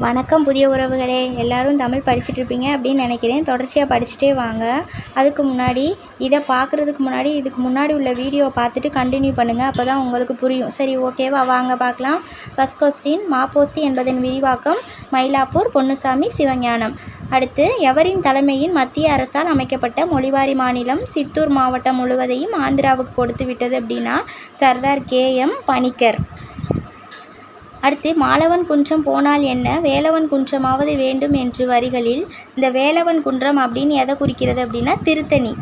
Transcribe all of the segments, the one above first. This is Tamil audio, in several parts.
வணக்கம் புதிய உறவுகளே, எல்லோரும் தமிழ் படிச்சுட்ருப்பீங்க அப்படின்னு நினைக்கிறேன். தொடர்ச்சியாக படிச்சுட்டே வாங்க. அதுக்கு முன்னாடி இதை பார்க்குறதுக்கு முன்னாடி இதுக்கு முன்னாடி உள்ள வீடியோவை பார்த்துட்டு கண்டினியூ பண்ணுங்கள். அப்போ தான் உங்களுக்கு புரியும். சரி, ஓகேவா? வாங்க பார்க்கலாம். ஃபஸ்ட் கொஸ்டின், மாப்போசி என்பதன் விரிவாக்கம் மயிலாப்பூர் பொன்னுசாமி சிவஞானம். அடுத்து, எவரின் தலைமையின் மத்திய அரசால் அமைக்கப்பட்ட மொழிவாரி மாநிலம் சித்தூர் மாவட்டம் முழுவதையும் ஆந்திராவுக்கு கொடுத்து விட்டது அப்படின்னா சர்தார் KM பணிக்கர். அடுத்து, மாலவன் குன்றம் போனால் என்ன, வேலவன் குன்றமாவது வேண்டும் என்று வரிகளில் இந்த வேலவன் குன்றம் அப்படின்னு எதை குறிக்கிறது அப்படின்னா திருத்தணி.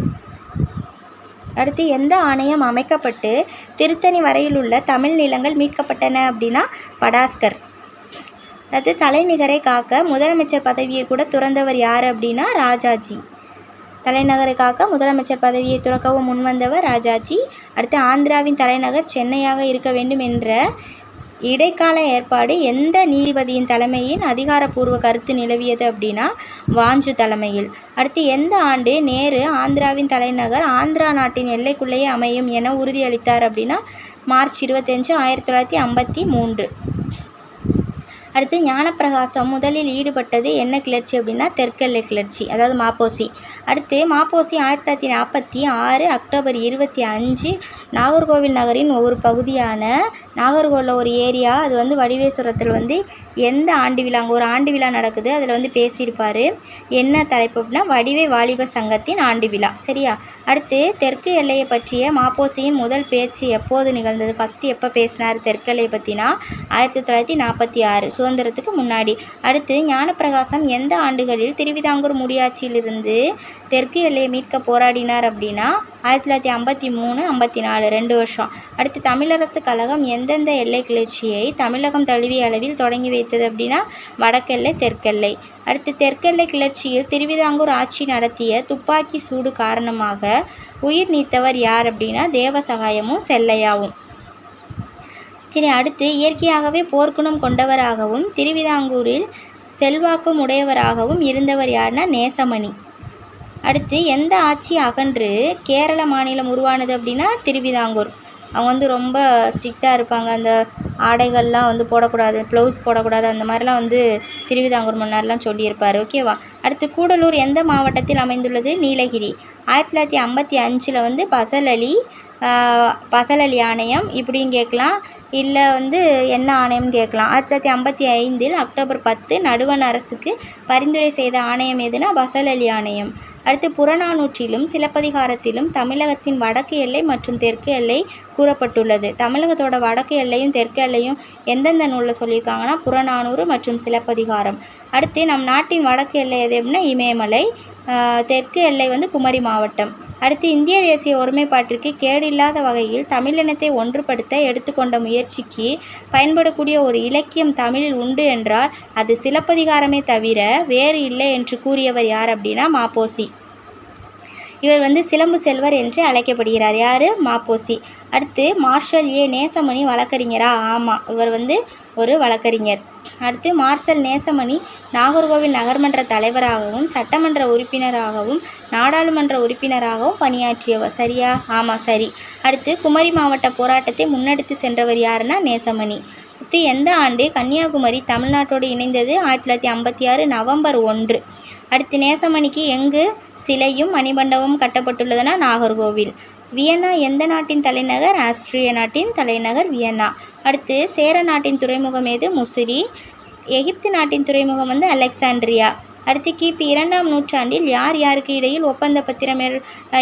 அடுத்து, எந்த ஆணையம் அமைக்கப்பட்டு திருத்தணி வரையில் உள்ள தமிழ் நிலங்கள் மீட்கப்பட்டன அப்படின்னா படாஸ்கர். அடுத்து, தலைநகரை காக்க முதலமைச்சர் பதவியை கூட துறந்தவர் யார் அப்படின்னா ராஜாஜி. தலைநகரை காக்க முதலமைச்சர் பதவியை துறக்கவும் முன்வந்தவர் ராஜாஜி. அடுத்து, ஆந்திராவின் தலைநகர் சென்னையாக இருக்க வேண்டும் என்ற இடைக்கால ஏற்பாடு எந்த நீதிபதியின் தலைமையின் அதிகாரப்பூர்வ கருத்து நிலவியது அப்படின்னா வாஞ்சு தலைமையில். அடுத்து, எந்த ஆண்டு நேரு ஆந்திராவின் தலைநகர் ஆந்திரா நாட்டின் எல்லைக்குள்ளேயே அமையும் என உறுதியளித்தார் அப்படின்னா மார்ச் 25, 1953. அடுத்து, ஞானப்பிரகாசம் முதலில் ஈடுபட்டது என்ன கிளர்ச்சி அப்படின்னா தெற்கெல்லை கிளர்ச்சி, அதாவது மாப்போசி. அடுத்து, மாப்போசி 1946 அக்டோபர் 25 நாகர்கோவில் நகரின் ஒரு பகுதியான நாகர்கோவிலில் ஒரு ஏரியா, அது வடிவேஸ்வரத்தில் எந்த ஆண்டு விழா, அங்கே ஒரு ஆண்டு விழா நடக்குது, அதில் பேசியிருப்பார். என்ன தலைப்பு அப்படின்னா வடிவே வாலிப சங்கத்தின் ஆண்டு விழா. சரியா? அடுத்து, தெற்கு எல்லையை பற்றிய மாப்போசியின் முதல் பேச்சு எப்போது நிகழ்ந்தது? ஃபஸ்ட்டு எப்போ பேசினார் தெற்கு எல்லையை பற்றினா 1946, சுதந்திரத்துக்கு முன்னாடி. அடுத்து, ஞானப்பிரகாசம் எந்த ஆண்டுகளில் திருவிதாங்கூர் முடியாட்சியிலிருந்து தெற்கு எல்லையை மீட்க போராடினார் அப்படின்னா 1953, 54, 2 வருஷம். அடுத்து, தமிழரசு கழகம் எந்தெந்த எல்லை கிளர்ச்சியை தமிழகம் தழுவிய அளவில் தொடங்கி வைத்தது அப்படின்னா வடக்கெல்லை, தெற்கெல்லை. அடுத்து, தெற்கெல்லை கிளர்ச்சியில் திருவிதாங்கூர் ஆட்சி நடத்திய துப்பாக்கி சூடு காரணமாக உயிர் நீத்தவர் யார் அப்படின்னா தேவசகாயமும் செல்லையாவும். சரி, அடுத்து, இயற்கையாகவே போர்க்குணம் கொண்டவராகவும் திருவிதாங்கூரில் செல்வாக்கும் உடையவராகவும் இருந்தவர் யாருன்னா நேசமணி. அடுத்து, எந்த ஆட்சி அகன்று கேரள மாநிலம் உருவானது அப்படின்னா திருவிதாங்கூர். அவங்க ரொம்ப ஸ்ட்ரிக்டாக இருப்பாங்க. அந்த ஆடைகள்லாம் போடக்கூடாது, ப்ளவுஸ் போடக்கூடாது, அந்த மாதிரிலாம் திருவிதாங்கூர் மன்னர்லாம் சொல்லியிருப்பார். ஓகேவா? அடுத்து, கூடலூர் எந்த மாவட்டத்தில் அமைந்துள்ளது? நீலகிரி. 1955 பசல் அலி ஆணையம் இப்படின்னு கேட்கலாம், இல்லை என்ன ஆணையம்னு கேட்கலாம். 1955 அக்டோபர் 10 நடுவண் அரசுக்கு பரிந்துரை செய்த ஆணையம் எதுனா பசல் அலி ஆணையம். அடுத்து, புறநானூற்றிலும் சிலப்பதிகாரத்திலும் தமிழகத்தின் வடக்கு எல்லை மற்றும் தெற்கு எல்லை கூறப்பட்டுள்ளது. தமிழகத்தோட வடக்கு எல்லையும் தெற்கு எல்லையும் எந்தெந்த நூலில் சொல்லியிருக்காங்கன்னா புறநானூறு மற்றும் சிலப்பதிகாரம். அடுத்து, நம் நாட்டின் வடக்கு எல்லை எது அப்படின்னா இமயமலை, தெற்கு எல்லை குமரி மாவட்டம். அடுத்து, இந்திய தேசிய ஒருமைப்பாட்டிற்கு கேடில்லாத வகையில் தமிழினத்தை ஒன்றுபடுத்த எடுத்துக்கொண்ட முயற்சிக்கு பயன்படக்கூடிய ஒரு இலக்கியம் தமிழில் உண்டு என்றால் அது சிலப்பதிகாரமே தவிர வேறு இல்லை என்று கூறியவர் யார் அப்படின்னா மாப்போசி. இவர் சிலம்பு செல்வர் என்று அழைக்கப்படுகிறார். யார்? மாப்போசி. அடுத்து, மார்ஷல் நேசமணி வழக்கறிஞரா? ஆமாம், இவர் ஒரு வழக்கறிஞர். அடுத்து, மார்ஷல் நேசமணி நாகர்கோவில் நகர்மன்ற தலைவராகவும் சட்டமன்ற உறுப்பினராகவும் நாடாளுமன்ற உறுப்பினராகவும் பணியாற்றியவர். சரியா? ஆமாம், சரி. அடுத்து, குமரி மாவட்ட போராட்டத்தை முன்னெடுத்து சென்றவர் யாருன்னா நேசமணி. அடுத்து, எந்த ஆண்டு கன்னியாகுமரி தமிழ்நாட்டோடு இணைந்தது? 1956 நவம்பர் 1. அடுத்து, நேசமணிக்கு எங்கு சிலையும் மணிமண்டபமும் கட்டப்பட்டுள்ளதுன்னா நாகர்கோவில். வியன்னா எந்த நாட்டின் தலைநகர்? ஆஸ்திரிய நாட்டின் தலைநகர் வியன்னா. அடுத்து, சேர நாட்டின் துறைமுகம் எது? முசிறி. எகிப்து நாட்டின் துறைமுகம் அலெக்சாண்ட்ரியா. அடுத்து, கிபி 2ஆம் நூற்றாண்டில் யார் யாருக்கு இடையில் ஒப்பந்த பத்திரம்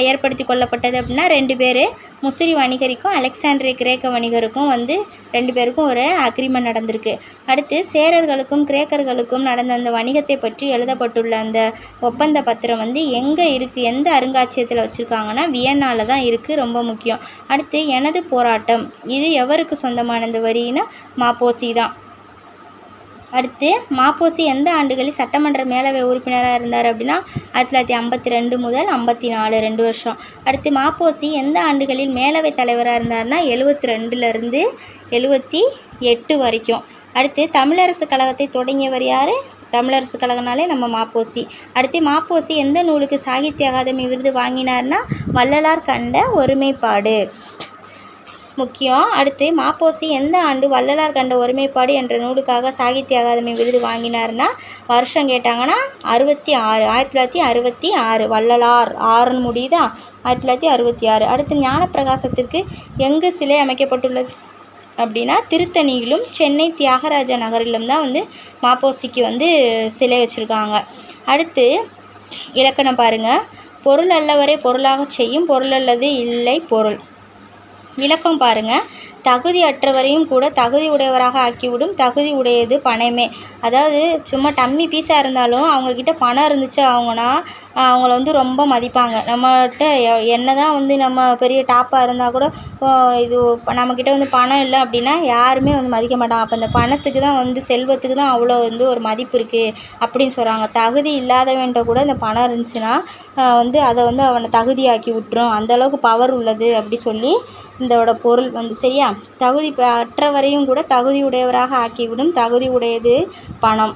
ஏற்படுத்தி கொள்ளப்பட்டது அப்படின்னா 2 பேர். முசிறி வணிகருக்கும் அலெக்சாண்ட்ரிய கிரேக்க வணிகருக்கும் 2 பேருக்கும் ஒரு அக்ரிமெண்ட் நடந்திருக்கு. அடுத்து, சேரர்களுக்கும் கிரேக்கர்களுக்கும் நடந்த அந்த வணிகத்தை பற்றி எழுதப்பட்டுள்ள அந்த ஒப்பந்த பத்திரம் எங்கே இருக்குது, எந்த அருங்காட்சியகத்தில் வச்சுருக்காங்கன்னா வியன்னாவில் தான் இருக்குது. ரொம்ப முக்கியம். அடுத்து, எனது போராட்டம் இது எவருக்கு சொந்தமான இந்த வரின்னா மாப்போசி தான். அடுத்து, மாப்போசி எந்த ஆண்டுகளில் சட்டமன்ற மேலவை உறுப்பினராக இருந்தார் அப்படின்னா 1952 முதல் 54, 2 வருஷம். அடுத்து, மாப்போசி எந்த ஆண்டுகளில் மேலவை தலைவராக இருந்தார்னா 72லேருந்து 78 வரைக்கும். அடுத்து, தமிழரசு கழகத்தை தொடங்கியவர் யார்? தமிழரசு கழகனாலே நம்ம மாப்போசி. அடுத்து, மாப்போசி எந்த நூலுக்கு சாகித்ய அகாதமி விருது வாங்கினார்னா வள்ளலார் கண்ட ஒருமைப்பாடு. முக்கியம். அடுத்து மாப்போசி எந்த ஆண்டு வள்ளலார் கண்ட ஒருமைப்பாடு என்ற நூலுக்காக சாகித்ய அகாதமி விருது வாங்கினார்னா வருஷம் கேட்டாங்கன்னா 66, 1966. வள்ளலார் 6ன்னு முடியுதா, 1966. அடுத்து ஞானப்பிரகாசத்திற்கு எங்கு சிலை அமைக்கப்பட்டுள்ளது அப்படின்னா திருத்தணியிலும் சென்னை தியாகராஜ நகரிலும் தான் வந்து மாப்போசிக்கு சிலை வச்சுருக்காங்க. அடுத்து இலக்கணம் பாருங்கள். பொருள் அல்லவரை பொருளாக செய்யும், பொருள் அல்லது இல்லை பொருள். விளக்கம் பாருங்கள். தகுதி அற்றவரையும் கூட தகுதி உடையவராக ஆக்கிவிடும், தகுதி உடையது பணமே. அதாவது சும்மா டம்மி பீஸாக இருந்தாலும் அவங்கக்கிட்ட பணம் இருந்துச்சு அவங்கள ரொம்ப மதிப்பாங்க. நம்மகிட்ட என்ன தான் நம்ம பெரிய டாப்பாக இருந்தால் கூட இது நம்மக்கிட்ட பணம் இல்லை அப்படின்னா யாருமே மதிக்க மாட்டாங்க. அப்போ அந்த பணத்துக்கு தான் செல்வத்துக்கு தான் அவ்வளோ ஒரு மதிப்பு இருக்குது அப்படின்னு சொல்கிறாங்க. தகுதி இல்லாதவன்ட்ட கூட இந்த பணம் இருந்துச்சுன்னா அதை அவனை தகுதியாக்கி விட்டுரும், அந்தளவுக்கு பவர் உள்ளது அப்படி சொல்லி இதோட பொருள் சரியா. தகுதி அற்றவரையும் கூட தகுதியுடையவராக ஆக்கிவிடும், தகுதி உடையது பணம்,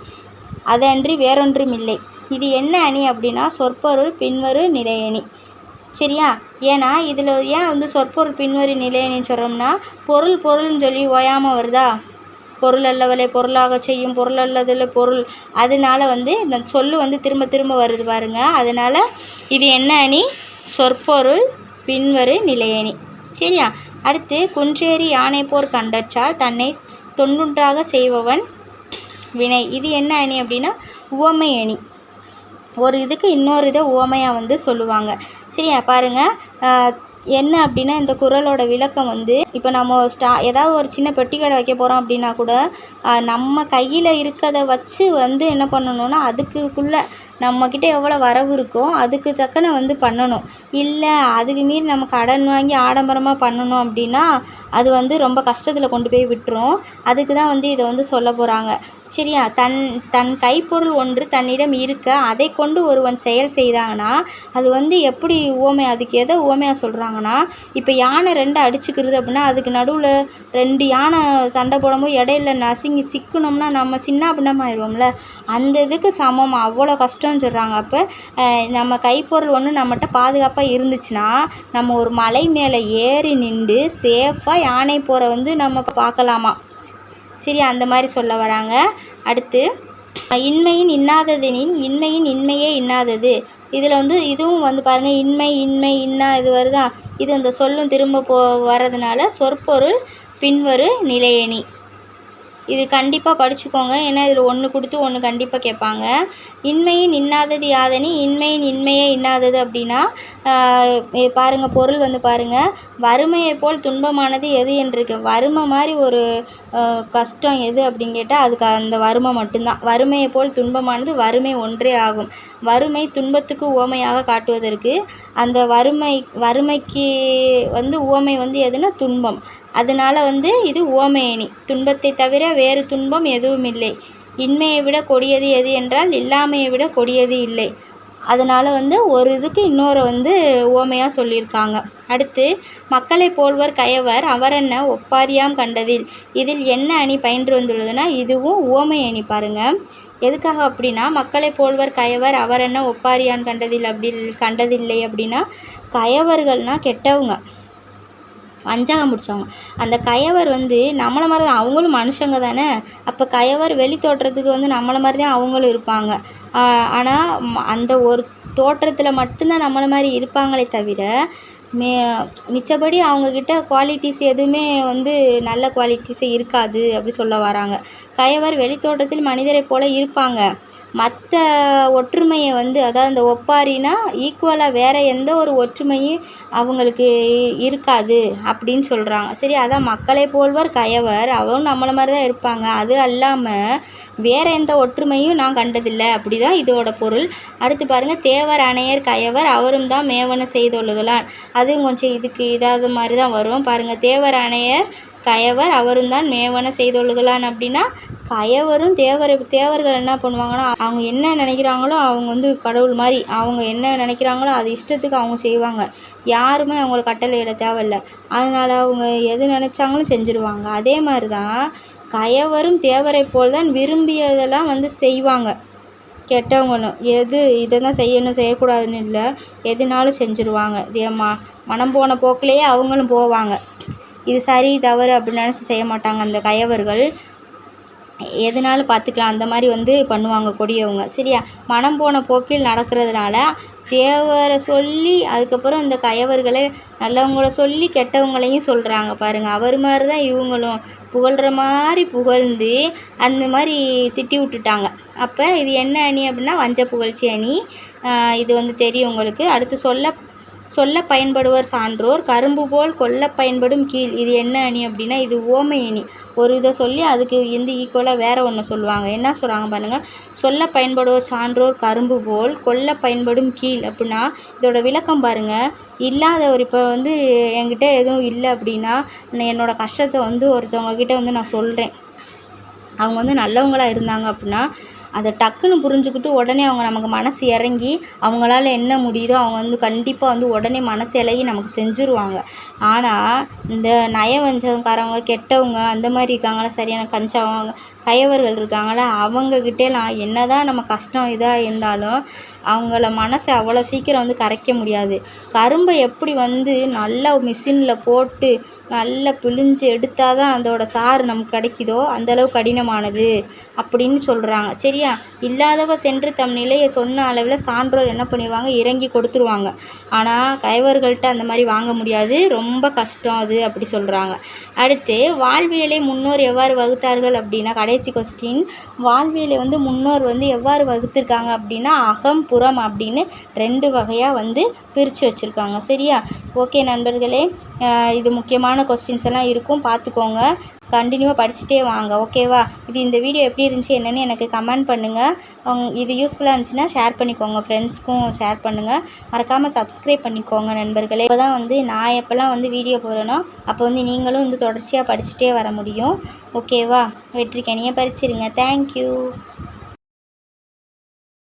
அது அன்றி வேறொன்றும் இல்லை. இது என்ன அணி அப்படின்னா சொற்பொருள் பின்வரு நிலையணி. சரியா. ஏன்னா இதில் ஏன் சொற்பொருள் பின்வரு நிலையணின்னு சொல்கிறோம்னா பொருள்னு சொல்லி ஓயாமல் வருதா, பொருள் அல்லவலை பொருளாக செய்யும், பொருள் அல்லதில் பொருள், அதனால இந்த சொல்லு திரும்ப திரும்ப வருது பாருங்கள். அதனால் இது என்ன அணி, சொற்பொருள் பின்வரு நிலையணி. சரியா. அடுத்து குன்றேறி யானை போர் கண்டற்றால் தன்னை தொண்டுண்டாக செய்பவன் வினை. இது என்ன அணி அப்படின்னா உவமை அணி. ஒரு இதுக்கு இன்னொரு இதை உவமையாக சொல்லுவாங்க. சரியா. பாருங்கள் என்ன அப்படின்னா இந்த குறளோட விளக்கம் இப்போ நம்ம ஏதாவது ஒரு சின்ன பெட்டி கடை வைக்க போகிறோம் அப்படின்னா கூட நம்ம கையில் இருக்கிறத வச்சு என்ன பண்ணணும்னா அதுக்குள்ளே நம்மக்கிட்ட எவ்வளோ வரவு இருக்கோ அதுக்கு தக்கன பண்ணணும். இல்லை அதுக்கு மீறி நம்ம கடன் வாங்கி ஆடம்பரமாக பண்ணணும் அப்படின்னா அது ரொம்ப கஷ்டத்தில் கொண்டு போய் விட்டுரும். அதுக்கு தான் இதை சொல்ல போகிறாங்க. சரியா. தன் கைப்பொருள் ஒன்று தன்னிடம் இருக்க அதை கொண்டு ஒருவன் செயல் செய்தாங்கன்னா அது எப்படி உவமை, அதுக்கு எதை உவமையாக சொல்கிறாங்கன்னா இப்போ யானை 2 அடிச்சுக்கிறது அப்படின்னா அதுக்கு நடுவில் 2 யானை சண்டை போடும்போது இடையில நசுங்கி சிக்கணும்னா நம்ம சின்ன பின்னமாயிடுவோம்ல, அந்த இதுக்கு சமம், அவ்வளோ கஷ்டம்னு சொல்கிறாங்க. அப்போ நம்ம கைப்பொருள் ஒன்று நம்மகிட்ட பாதுகாப்பாக இருந்துச்சுன்னா நம்ம ஒரு மலை மேலே ஏறி நின்று சேஃபாக யானை போகிற நம்ம பார்க்கலாமா. சரி, அந்த மாதிரி சொல்ல வராங்க. அடுத்து இன்மையின் இன்னாததெனின் இன்மையின் இன்மையே இன்னாதது. இதில் இதுவும் பாருங்கள் இன்மை இன்னா இது வருதா, இது இந்த சொல்லும் திரும்ப வர்றதுனால சொற்பொருள் பின்வரு நிலையணி. இது கண்டிப்பாக படிச்சுக்கோங்க. ஏன்னா இதில் ஒன்று கொடுத்து ஒன்று கண்டிப்பாக கேட்பாங்க. இன்மையின் இன்னாதது யாதனி, இன்மையின் இன்மையே இன்னாதது அப்படின்னா பாருங்கள் பொருள் பாருங்கள் வறுமையை போல் துன்பமானது எது என்றிருக்கு. வறுமை மாதிரி ஒரு கஷ்டம் எது அப்படின்னு கேட்டால் அதுக்கு அந்த வறுமை மட்டும்தான். வறுமையை போல் துன்பமானது வறுமை ஒன்றே ஆகும். வறுமை துன்பத்துக்கு உவமையாக காட்டுவதற்கு அந்த வறுமைக்கு உவமை எதுனா துன்பம். அதனால் இது உவமையணி. துன்பத்தை தவிர வேறு துன்பம் எதுவும் இல்லை. இன்மையை விட கொடியது எது என்றால் இல்லாமையை விட கொடியது இல்லை. அதனால் ஒரு இதுக்கு இன்னொரு உவமையாக சொல்லியிருக்காங்க. அடுத்து மக்களை போல்வர் கயவர் அவரென்ன ஒப்பாரியாம் கண்டதில். இதில் என்ன அணி பயின்று வந்துள்ளதுன்னா இதுவும் உவமை அணி. பாருங்கள் எதுக்காக அப்படின்னா மக்களை போல்வர் கயவர் அவரென்ன ஒப்பாரியான் கண்டதில்லை அப்படின்னா கயவர்கள்னால் கெட்டவங்க, வஞ்சகம் பிடிச்சவங்க. அந்த கயவர் நம்மளை மாதிரி தான், அவங்களும் மனுஷங்க தானே. அப்போ கயவர் வெளி தோற்றத்துக்கு நம்மளை மாதிரி தான் அவங்களும் இருப்பாங்க. ஆனால் அந்த ஒரு தோற்றத்தில் மட்டும்தான் நம்மளை மாதிரி இருப்பாங்களே தவிர மிச்சபடி அவங்கக்கிட்ட குவாலிட்டிஸ் எதுவுமே நல்ல குவாலிட்டிஸே இருக்காது அப்படி சொல்ல வராங்க. கயவர் வெளித்தோற்றத்தில் மனிதரை போல இருப்பாங்க. மற்ற ஒற்றுமையை அதாவது அந்த ஒப்பாரினா ஈக்குவலாக வேறு எந்த ஒரு ஒற்றுமையும் அவங்களுக்கு இருக்காது அப்படின்னு சொல்கிறாங்க. சரி, அதான் மக்களை போல்வர் கயவர் அவரும் நம்மளை மாதிரி தான் இருப்பாங்க. அது அல்லாமல் வேறு எந்த ஒற்றுமையும் நான் கண்டதில்லை. அப்படி தான் இதோட பொருள். அடுத்து பாருங்கள் தேவர் அணையர் கயவர் அவரும் தான் மேவன செய்தொழுகலான். அதுவும் கொஞ்சம் இதுக்கு இதாவது மாதிரி தான் வரும். பாருங்கள் தேவர் அணையர் கயவர் அவரும் தான் மேவன செய்தொழுகலான் அப்படின்னா கயவரும் தேவர்கள் என்ன பண்ணுவாங்கன்னா அவங்க என்ன நினைக்கிறாங்களோ அவங்க கடவுள் மாதிரி அவங்க என்ன நினைக்கிறாங்களோ அது இஷ்டத்துக்கு அவங்க செய்வாங்க. யாருமே அவங்கள கட்டளையிட தேவையில்லை. அதனால் அவங்க எது நினச்சாங்களும் செஞ்சுருவாங்க. அதே மாதிரி தான் கயவரும் தேவரை போல் தான் விரும்பியதெல்லாம் செய்வாங்க. கெட்டவங்களும் இதை தான் செய்யணும் செய்யக்கூடாதுன்னு இல்லை, எதுனாலும் செஞ்சுருவாங்க. மனம் போன போக்கிலேயே அவங்களும் போவாங்க. இது சரி தவறு அப்படின்னு நினச்சி செய்ய மாட்டாங்க அந்த கயவர்கள். எதுனாலும் பார்த்துக்கலாம் அந்த மாதிரி வந்து பண்ணுவாங்க கொடியவங்க. சரியா? மனம் போன போக்கில் நடக்கிறதுனால தேவரை சொல்லி அதுக்கப்புறம் இந்த கயவர்களை நல்லவங்கள சொல்லி கெட்டவங்களையும் சொல்கிறாங்க பாருங்கள். அவர் மாதிரி தான் இவங்களும் புகழ்கிற மாதிரி புகழ்ந்து அந்த மாதிரி திட்டி விட்டுட்டாங்க. அப்போ இது என்ன அணி அப்படின்னா வஞ்ச புகழ்ச்சி அணி. இது வந்து தெரியும் உங்களுக்கு. அடுத்து சொல்ல பயன்படுவர் சான்றோர் கரும்பு போல் கொல்ல பயன்படும் கீழ். இது என்ன அணி அப்படின்னா இது ஓமை அணி. ஒரு இதை சொல்லி அதுக்கு வந்து ஈக்குவலாக வேறு ஒன்று சொல்லுவாங்க. என்ன சொல்கிறாங்க பாருங்கள். சொல்ல பயன்படுவர் சான்றோர் கரும்பு போல் கொல்ல பயன்படும் கீழ் அப்படின்னா இதோட விளக்கம் பாருங்கள். இல்லாதவர் இப்போ வந்து என்கிட்ட எதுவும் இல்லை அப்படின்னா என்னோடய கஷ்டத்தை வந்து ஒருத்தவங்கக்கிட்ட வந்து நான் சொல்கிறேன். அவங்க வந்து நல்லவங்களாக இருந்தாங்க அப்படின்னா அதை டக்குன்னு புரிஞ்சுக்கிட்டு உடனே அவங்க நமக்கு மனசு இறங்கி அவங்களால என்ன முடியுதோ அவங்க வந்து கண்டிப்பாக வந்து உடனே மனசு இறங்கி நமக்கு செஞ்சுருவாங்க. ஆனால் இந்த நயவஞ்சகக்காரவங்க கெட்டவங்க அந்த மாதிரி இருக்காங்களா, சரியான கஞ்சவங்க கயவர்கள் இருக்காங்களா, அவங்கக்கிட்டேலாம் என்ன தான் நம்ம கஷ்டம் இதாக இருந்தாலும் அவங்கள மனசை அவ்வளோ சீக்கிரம் வந்து கரைக்க முடியாது. கரும்பை எப்படி வந்து நல்லா மிஷினில் போட்டு நல்லா பிழிஞ்சு எடுத்தால் தான் அதோட சாறு நமக்கு கிடைக்குதோ அந்தளவு கடினமானது அப்படின்னு சொல்கிறாங்க. சரியா? இல்லாதவ சென்று தம் நிலையை சொன்ன அளவில் சான்றோர் என்ன பண்ணிடுவாங்க, இறங்கி கொடுத்துருவாங்க. ஆனால் கயவர்கள்ட்ட அந்த மாதிரி வாங்க முடியாது, ரொம்ப கஷ்டம் அது அப்படி சொல்கிறாங்க. அடுத்து வாழ்வியலை முன்னோர் எவ்வாறு வகுத்தார்கள் அப்படின்னா கடைசி கொஸ்டின். வாழ்வியலை வந்து முன்னோர் வந்து எவ்வாறு வகுத்திருக்காங்க அப்படின்னா அகம் புறம் அப்படின்னு 2 வகையாக வந்து பிரித்து வச்சுருக்காங்க. சரியா? ஓகே நண்பர்களே, இது முக்கியமான கொஸ்டின்ஸ் எல்லாம் இருக்கும், பார்த்துக்கோங்க. கண்டினியூவாக படிச்சுட்டே வாங்க. ஓகேவா? இந்த வீடியோ எப்படி இருந்துச்சு என்னென்னு எனக்கு கமெண்ட் பண்ணுங்கள். இது யூஸ்ஃபுல்லாக இருந்துச்சுன்னா ஷேர் பண்ணிக்கோங்க, ஃப்ரெண்ட்ஸ்க்கும் ஷேர் பண்ணுங்கள். மறக்காமல் சப்ஸ்கிரைப் பண்ணிக்கோங்க நண்பர்களே. இப்போ தான் வந்து நான் எப்போல்லாம் வந்து வீடியோ போடுறேனோ அப்போ வந்து நீங்களும் வந்து தொடர்ச்சியாக படிச்சுட்டே வர முடியும். ஓகேவா? வெற்றிக்கனியை பறிச்சிருங்க. தேங்க்யூ.